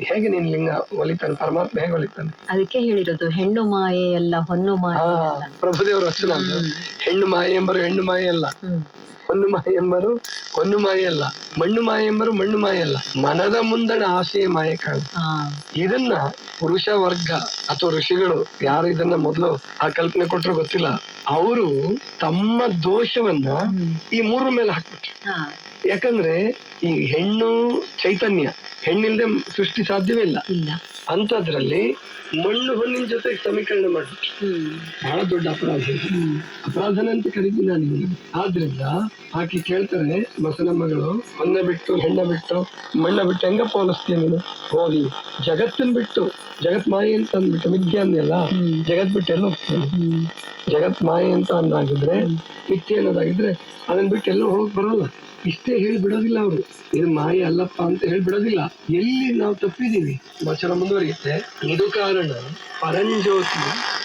ಹೇಗೆ ನೀನ್ ಲಿಂಗ ಒಲಿತಾನೆ, ಪರಮಾತ್ಮ ಹೇಗೆ ಒಲಿತಾನೆ? ಅದಕ್ಕೆ ಹೇಳಿರೋದು ಹೆಣ್ಣು ಮಾಯೆ ಅಲ್ಲ ಹೊನ್ನು ಮಾಯೆ ಅಲ್ಲ. ಪ್ರಭುದೇವರ ವಚನ ಅದು. ಹೆಣ್ಣು ಮಾಯೆ ಎಂಬರು ಹೆಣ್ಣು ಮಾಯೆ ಅಲ್ಲ, ಹೊನ್ನು ಮಾಯೆ ಎಂಬರು ಹೊನ್ನು ಮಾಯೆ ಅಲ್ಲ, ಮಣ್ಣು ಮಾಯೆ ಎಂಬರು ಮಣ್ಣು ಮಾಯೆ ಅಲ್ಲ, ಮನದ ಮುಂದಣ ಆಸೆಯ ಮಾಯೆ ಕಾಣ. ಇದನ್ನ ಪುರುಷ ವರ್ಗ ಅಥವಾ ಋಷಿಗಳು ಯಾರು ಇದನ್ನ ಮೊದಲು ಆ ಕಲ್ಪನೆ ಕೊಟ್ಟರು ಗೊತ್ತಿಲ್ಲ, ಅವರು ತಮ್ಮ ದೋಷವನ್ನ ಈ ಮೂರ ಮೇಲೆ ಹಾಕ್ಬಿಟ್ರು. ಯಾಕಂದ್ರೆ ಈ ಹೆಣ್ಣು ಚೈತನ್ಯ, ಹೆಣ್ಣಿಲ್ದೆ ಸೃಷ್ಟಿ ಸಾಧ್ಯವೇ ಇಲ್ಲ. ಅಂತದ್ರಲ್ಲಿ ಮಣ್ಣು ಹೊನ್ನಿನ ಜೊತೆ ಸಮೀಕರಣ ಮಾಡ್ಬಿಟ್ರು. ಬಹಳ ದೊಡ್ಡ ಅಪರಾಧ, ಅಪರಾಧನ ಅಂತ ಕರಿತೀನಿ ನಾನು. ಆದ್ರಿಂದ ಆಕೆ ಕೇಳ್ತಾರೆ ಬಸವನಮ್ಮಗಳು, ಹೊನ್ನ ಬಿಟ್ಟು ಹೆಣ್ಣ ಬಿಟ್ಟು ಮಣ್ಣ ಬಿಟ್ಟು ಹೆಂಗ ಹೋಲಿಸ್ತೀಯ ನೀನು? ಹೋಗಿ ಜಗತ್ತನ್ ಬಿಟ್ಟು, ಜಗತ್ ಮಾಯೆ ಅಂತ ಅಂದ್ಬಿಟ್ಟು ಮಿಥ್ಯೆ ಅಂದೆಲ್ಲ, ಜಗತ್ ಬಿಟ್ಟು ಎಲ್ಲ ಹೋಗ್ತೇನೆ. ಜಗತ್ ಮಾಯೆ ಅಂತ ಅಂದಾಗಿದ್ರೆ, ಮಿಥ್ಯೆ ಅನ್ನೋದಾಗಿದ್ರೆ ಅದನ್ನ ಬಿಟ್ಟು ಎಲ್ಲೂ ಹೋಗಿ ಬರೋಲ್ಲ. ಇಷ್ಟೇ ಹೇಳಿ ಬಿಡೋದಿಲ್ಲ ಅವರು, ಇದು ಮಾಯೆ ಅಲ್ಲಪ್ಪ ಅಂತ ಹೇಳಿ ಬಿಡೋದಿಲ್ಲ. ಎಲ್ಲಿ ನಾವು ತಪ್ಪಿದೀವಿ ವಚನ ಮುಂದುವರಿಯುತ್ತೆ. ಇದು ಕಾರಣ ಪರಂಜ್ಯೋತಿ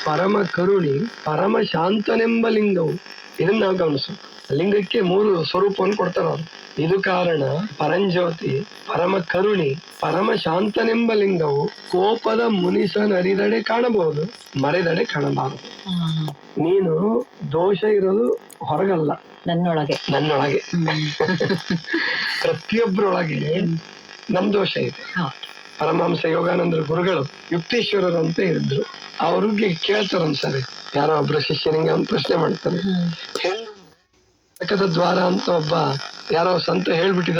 ಪರಮ ಕರುಣಿ ಪರಮ ಶಾಂತನೆಂಬ ಲಿಂಗವು. ಇದನ್ನ ನಾವು ಗಮನಿಸು. ಲಿಂಗಕ್ಕೆ 3 ಸ್ವರೂಪವನ್ನು ಕೊಡ್ತಾರ ಅವರು. ಇದು ಕಾರಣ ಪರಂಜ್ಯೋತಿ ಪರಮ ಕರುಣಿ ಪರಮ ಶಾಂತನೆಂಬ ಲಿಂಗವು ಕೋಪದ ಮುನಿಸನರಿದಡೆ ಕಾಣಬಹುದು, ಮರೆದಡೆ ಕಾಣಬಾರದು. ನೀನು ದೋಷ ಇರೋದು ಹೊರಗಲ್ಲ, ನನ್ನೊಳಗೆ. ಪ್ರತಿಯೊಬ್ಬರೊಳಗೆ ನಮ್ ದೋಷ ಇದೆ. ಪರಮಹಂಸ ಯೋಗಾನಂದ್ರ ಗುರುಗಳು ಯುಕ್ತೇಶ್ವರರು ಅಂತ ಇದ್ರು. ಅವ್ರಿಗೆ ಕೇಳ್ತಾರ ಒಂದ್ಸರಿ, ಯಾರೋ ಒಬ್ರು ಶಿಷ್ಯನಿಗೆ ಒಂದು ಪ್ರಶ್ನೆ ಮಾಡ್ತಾರೆ. ಹೆಣ್ಣು ದ್ವಾರ ಅಂತ ಒಬ್ಬ ಯಾರೋ ಸಂತ ಹೇಳ್ಬಿಟ್ಟಿದ